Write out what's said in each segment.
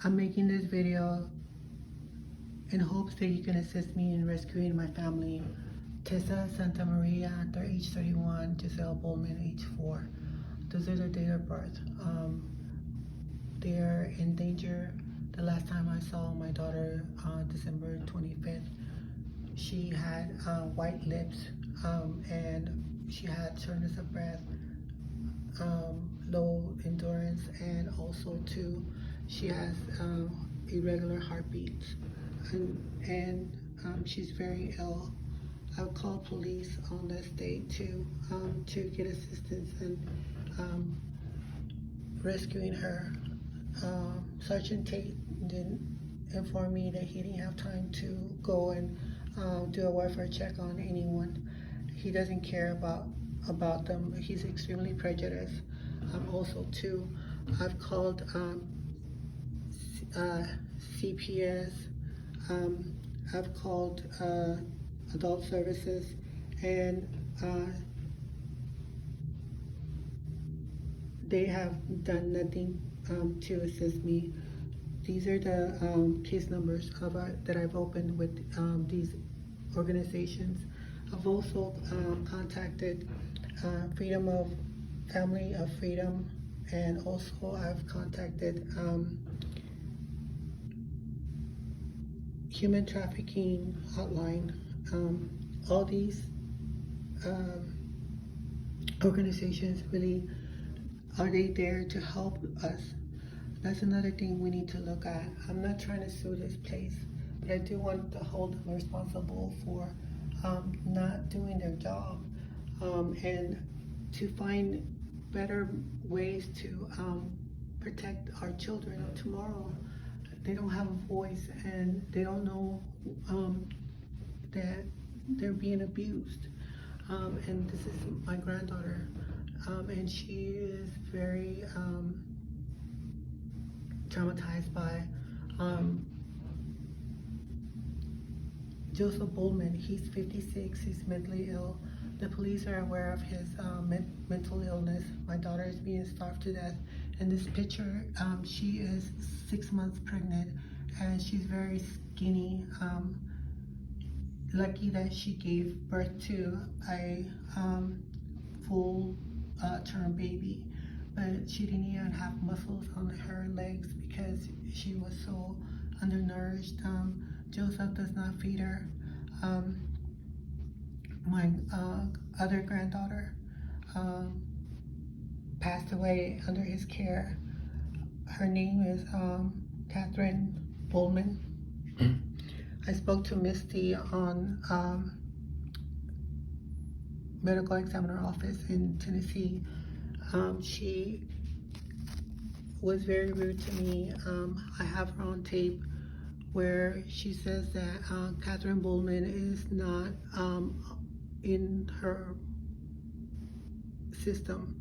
I'm making this video in hopes that you can assist me in rescuing my family. Tessa Santa Maria, they're age 31, Giselle Bowman, age 4. Those are their date of birth. They're in danger. The last time I saw my daughter, December 25th, she had white lips, and she had shortness of breath, low endurance, and also too, she has irregular heartbeats, and she's very ill. I've called police on this date to get assistance in rescuing her. Sergeant Tate didn't inform me that he didn't have time to go and do a welfare check on anyone. He doesn't care about them. He's extremely prejudiced. Also, too, I've called CPS. I've called adult services, and they have done nothing to assist me. These are the case numbers that I've opened with these organizations. I've also contacted Freedom of Family of Freedom, and also I've contacted Human Trafficking Hotline. All these organizations really, are they there to help us? That's another thing we need to look at. I'm not trying to sue this place, but I do want to hold them responsible for not doing their job, and to find better ways to protect our children of tomorrow. They don't have a voice, and they don't know that they're being abused. And this is my granddaughter, and she is very traumatized by Joseph Bowman. He's 56, he's mentally ill. The police are aware of his mental illness. My daughter is being starved to death. In this picture, she is 6 months pregnant, and she's very skinny. Lucky that she gave birth to a full term baby, but she didn't even have muscles on her legs because she was so undernourished. Joseph does not feed her. My other granddaughter passed away under his care. Her name is Catherine Bowman. I spoke to Misty on medical examiner office in Tennessee. She was very rude to me. I have her on tape where she says that Catherine Bowman is not in her system.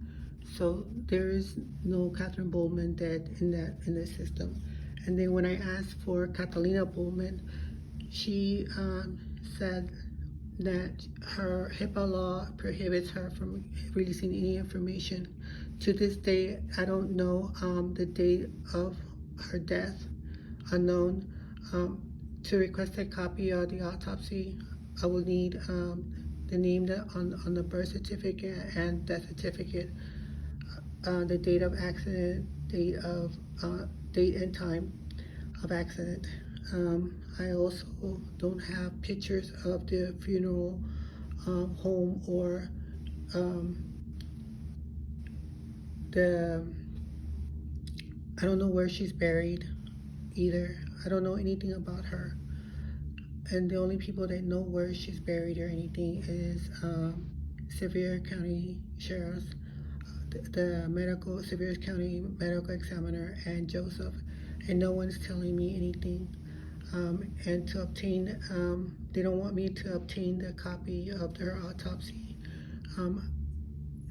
So there is no Catherine Bowman dead in the system. And then when I asked for Catalina Bowman, she said that her HIPAA law prohibits her from releasing any information. To this day, I don't know the date of her death, unknown. To request a copy of the autopsy, I will need the name on the birth certificate and death certificate, the date of accident, date and time of accident. I also don't have pictures of the funeral home or I don't know where she's buried either. I don't know anything about her. And the only people that know where she's buried or anything is Sevier County Sheriff's, the Sevier County Medical Examiner, and Joseph. And no one's telling me anything. And to obtain, they don't want me to obtain the copy of their autopsy.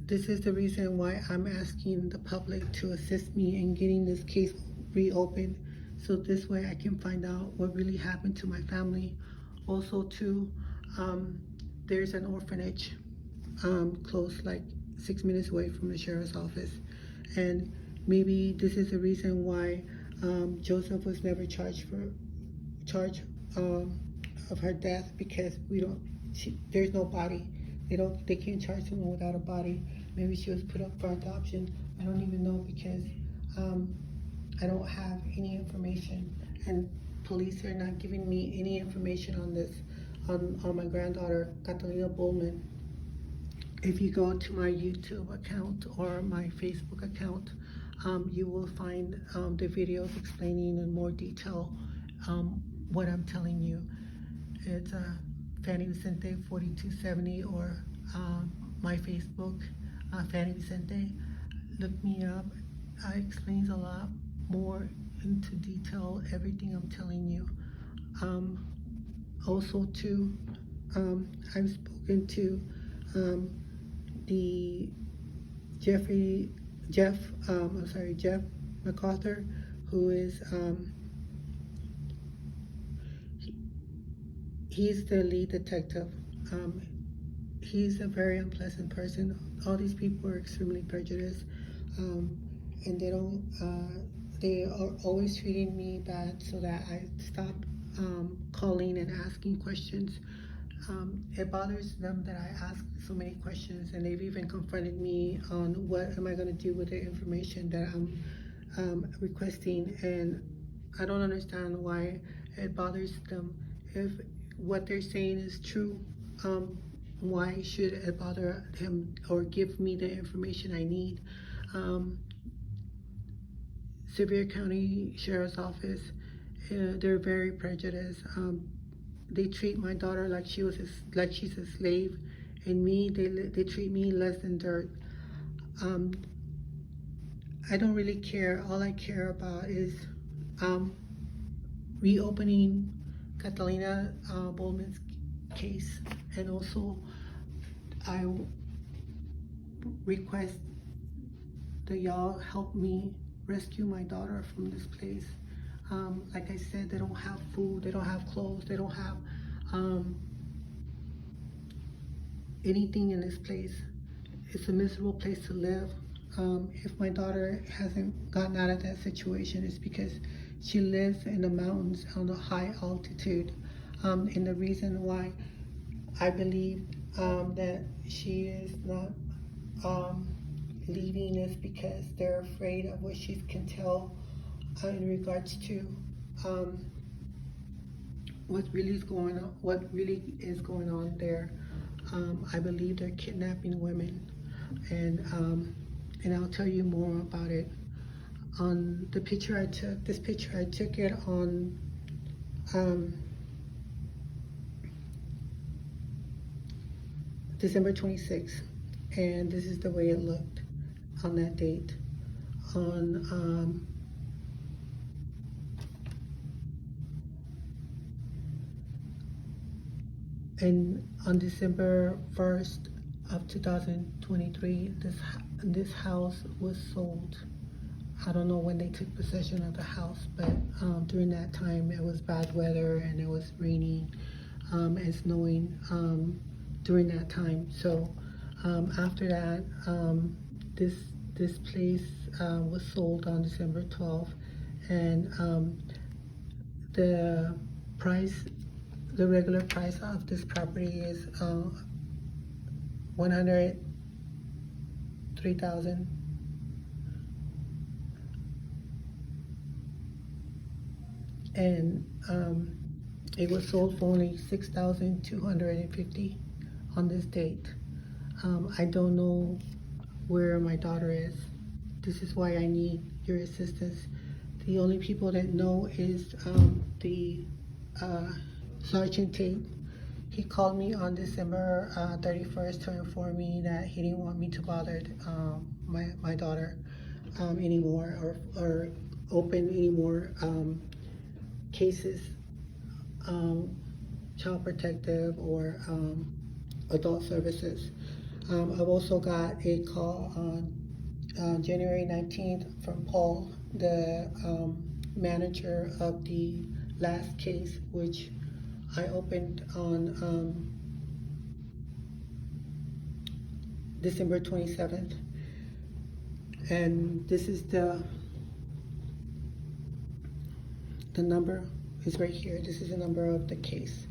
This is the reason why I'm asking the public to assist me in getting this case reopened, so this way I can find out what really happened to my family. Also too, there's an orphanage close, like 6 minutes away from the sheriff's office, and maybe this is the reason why Joseph was never charged of her death because there's no body. They can't charge someone without a body. Maybe she was put up for adoption. I don't even know because I don't have any information, and police are not giving me any information on this, on my granddaughter, Catalina Bowman. If you go to my YouTube account or my Facebook account, you will find the videos explaining in more detail what I'm telling you. It's Fanny Vicente 4270 or my Facebook, Fanny Vicente. Look me up. I explains a lot more into detail everything I'm telling you. Also too, I've spoken to the Jeff MacArthur, who is he's the lead detective. He's a very unpleasant person. All these people are extremely prejudiced, and they are always treating me bad, so that I stop calling and asking questions. It bothers them that I ask so many questions, and they've even confronted me on what am I going to do with the information that I'm requesting, and I don't understand why it bothers them. If what they're saying is true, why should it bother him or give me the information I need? Sevier County Sheriff's Office, they're very prejudiced. They treat my daughter like she's a slave, and they treat me less than dirt. I don't really care. All I care about is reopening Catalina Bowman's case, and also I request that y'all help me rescue my daughter from this place. Like I said, they don't have food, they don't have clothes, they don't have anything in this place. It's a miserable place to live. If my daughter hasn't gotten out of that situation, it's because she lives in the mountains on a high altitude. And the reason why I believe that she is not leaving is because they're afraid of what she can tell in regards to what really is going on there. I believe they're kidnapping women, and I'll tell you more about it. On the picture I took, I took it on December 26th, and this is the way it looked on that date. On December 1st of 2023, this house was sold. I don't know when they took possession of the house, but during that time it was bad weather and it was raining and snowing during that time. So after that, this place was sold on December 12th, and the regular price of this property is $103,000. And it was sold for only $6,250 on this date. I don't know where my daughter is. This is why I need your assistance. The only people that know is the Sergeant Tate. He called me on December 31st to inform me that he didn't want me to bother my daughter anymore, or open any more cases, child protective or adult services. I've also got a call on January 19th from Paul, the manager of the last case, which I opened on December 27th. And this is the the number is right here. This is the number of the case,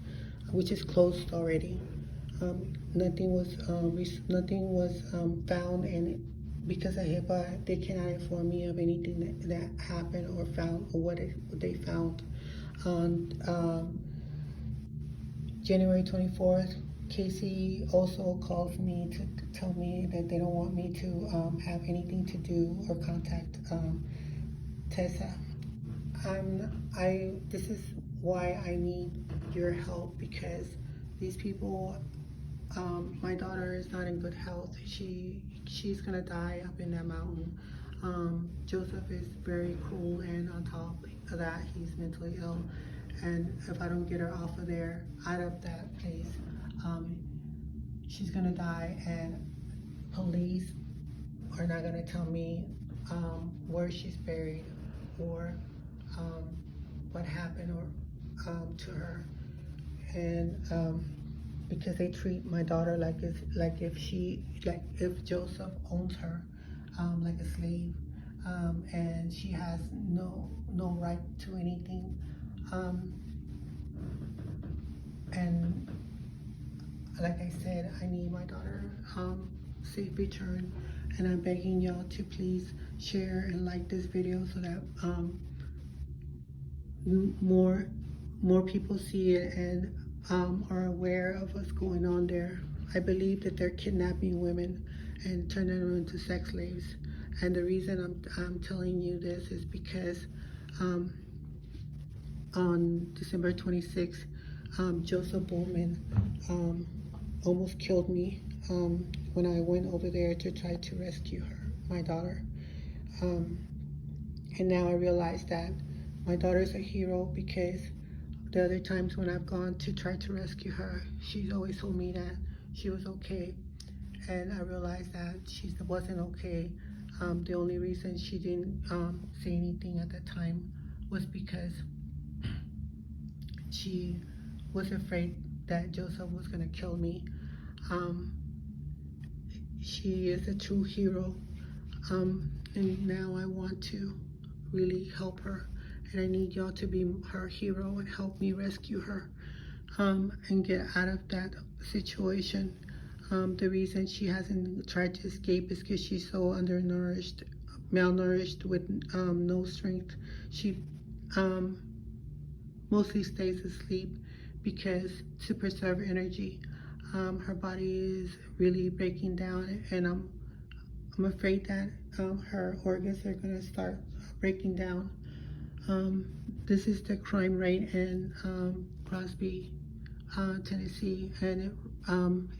which is closed already. Nothing was found, and because of HIPAA, they cannot inform me of anything that happened or found, or what they found. On January 24th, Casey also calls me to tell me that they don't want me to have anything to do or contact Tessa. This is why I need your help, because these people, my daughter is not in good health. She's gonna die up in that mountain. Joseph is very cruel, and on top of that, he's mentally ill. And if I don't get her off of there, out of that place, she's gonna die, and police are not gonna tell me where she's buried, or what happened, or to her. And because they treat my daughter like if Joseph owns her, like a slave, and she has no right to anything. And like I said, I need my daughter safe return, and I'm begging y'all to please share and like this video so that more people see it and are aware of what's going on there. I believe that they're kidnapping women and turning them into sex slaves. And the reason I'm telling you this is because on December 26th, Joseph Bowman almost killed me when I went over there to try to rescue her, my daughter. And now I realize that my daughter's a hero, because the other times when I've gone to try to rescue her, she's always told me that she was okay. And I realized that she wasn't okay. The only reason she didn't say anything at the time was because she was afraid that Joseph was gonna kill me. She is a true hero, and now I want to really help her, and I need y'all to be her hero and help me rescue her and get out of that situation. The reason she hasn't tried to escape is because she's so undernourished, malnourished, with no strength. She mostly stays asleep because to preserve energy. Her body is really breaking down, and I'm afraid that her organs are gonna start breaking down. This is the crime rate in Crosby, Tennessee, and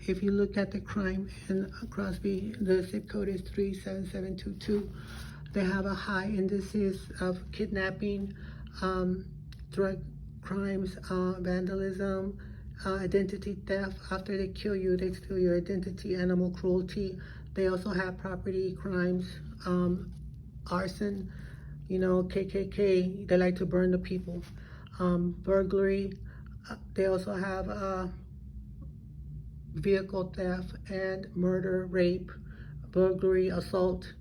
if you look at the crime in Crosby, the zip code is 37722. They have a high indices of kidnapping, drug crimes, vandalism, identity theft. After they kill you, they steal your identity, animal cruelty. They also have property crimes, arson, KKK, they like to burn the people. Burglary, they also have vehicle theft and murder, rape, burglary, assault,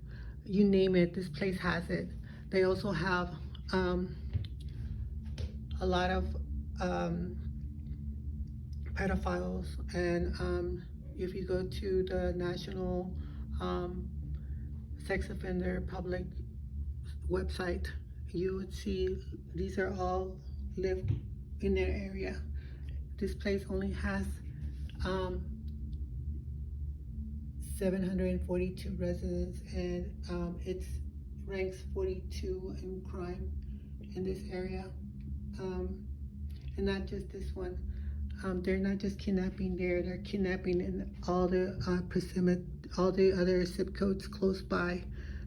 you name it, this place has it. They also have a lot of pedophiles, and if you go to the National Sex Offender Public website, you would see these are all live in their area. This place only has 742 residents, and it ranks 42 in crime in this area. And not just this one. They're not just kidnapping there, they're kidnapping in all the other zip codes close by.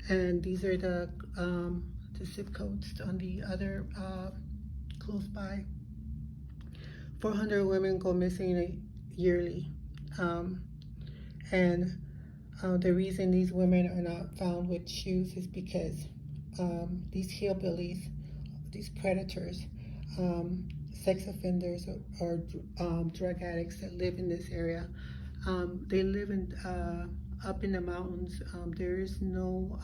And these are the zip codes on the other close by. 400 women go missing yearly. And the reason these women are not found with shoes is because these hillbillies, these predators, sex offenders, or drug addicts that live in this area, they live in up in the mountains. There is no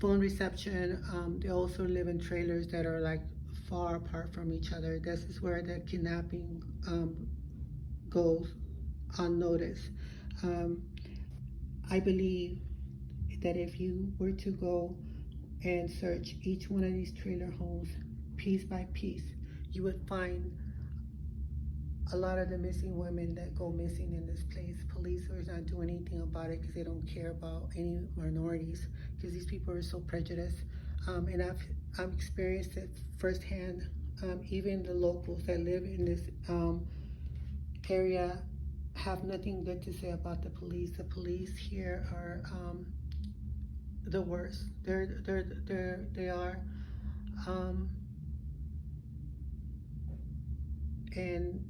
phone reception. They also live in trailers that are like far apart from each other. This is where the kidnapping goes unnoticed. Um, I believe that if you were to go and search each one of these trailer homes piece by piece, you would find a lot of the missing women that go missing in this place. Police are not doing anything about it because they don't care about any minorities, because these people are so prejudiced. And I've experienced it firsthand. Even the locals that live in this area have nothing good to say about the police. The police here are the worst. They are, um, and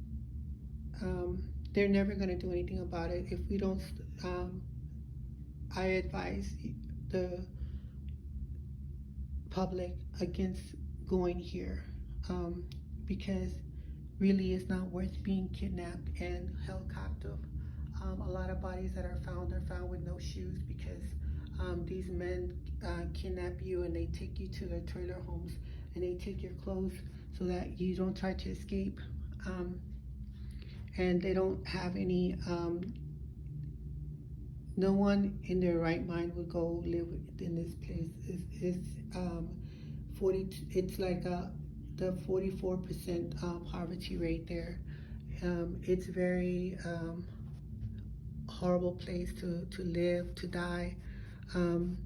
they're never going to do anything about it if we don't. Um, I advise the public against going here, because really it's not worth being kidnapped and held captive. A lot of bodies that are found with no shoes because these men kidnap you and they take you to their trailer homes and they take your clothes so that you don't try to escape. And they don't have any, no one in their right mind would go live in this place. It's 40, it's like the 44% poverty rate there. It's very horrible place to live, to die. And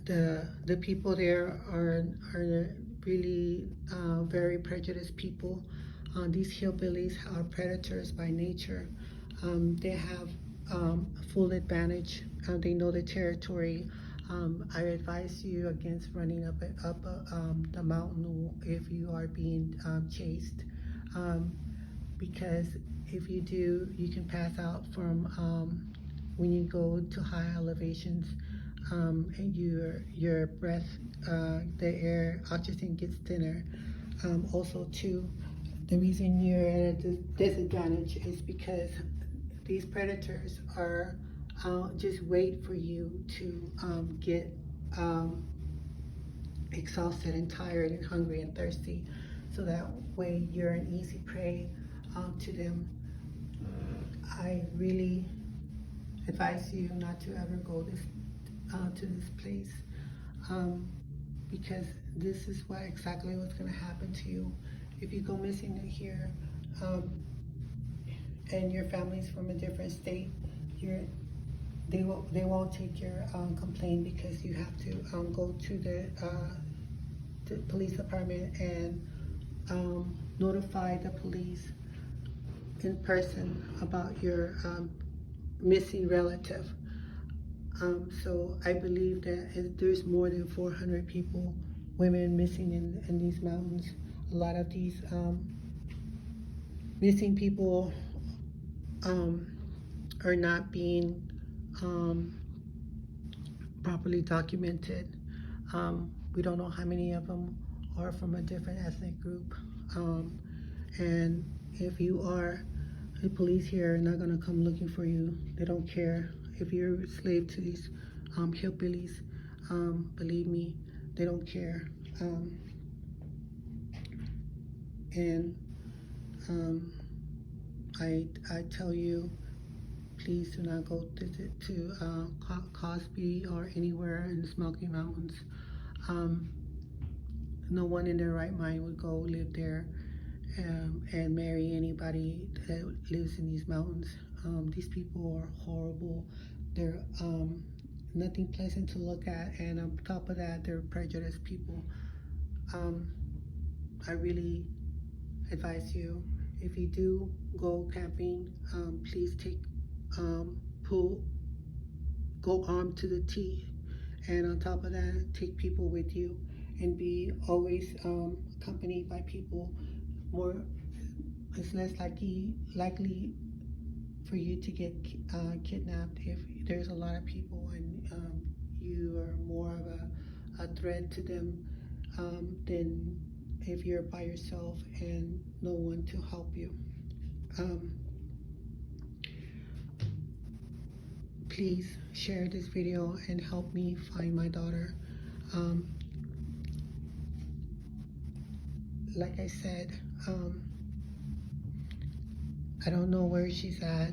the people there are really very prejudiced people. These hillbillies are predators by nature. They have full advantage. They know the territory. I advise you against running up the mountain if you are being chased, because if you do, you can pass out from when you go to high elevations, and your breath, the air oxygen gets thinner. Also, too, the reason you're at a disadvantage is because these predators are just wait for you to get exhausted and tired and hungry and thirsty, so that way you're an easy prey to them. I really advise you not to ever go to this place, because this is exactly what's going to happen to you if you go missing here, and your family's from a different state. They won't take your complaint, because you have to go to the police department and notify the police in person about your missing relative. So I believe that there's more than 400 people, women missing in these mountains. A lot of these missing people are not being properly documented. We don't know how many of them are from a different ethnic group. And if you are, the police here are not going to come looking for you. They don't care. If you're a slave to these hillbillies, believe me, they don't care. And I tell you, please do not go to Cosby or anywhere in the Smoky Mountains. No one in their right mind would go live there and marry anybody that lives in these mountains. These people are horrible. They're nothing pleasant to look at, and on top of that, they're prejudiced people. I really advise you, if you do go camping, please go armed to the teeth, and on top of that, take people with you, and be always accompanied by people. It's less likely for you to get kidnapped if there's a lot of people and you are more of a threat to them than if you're by yourself and no one to help you. please share this video and help me find my daughter. Like I said, I don't know where she's at.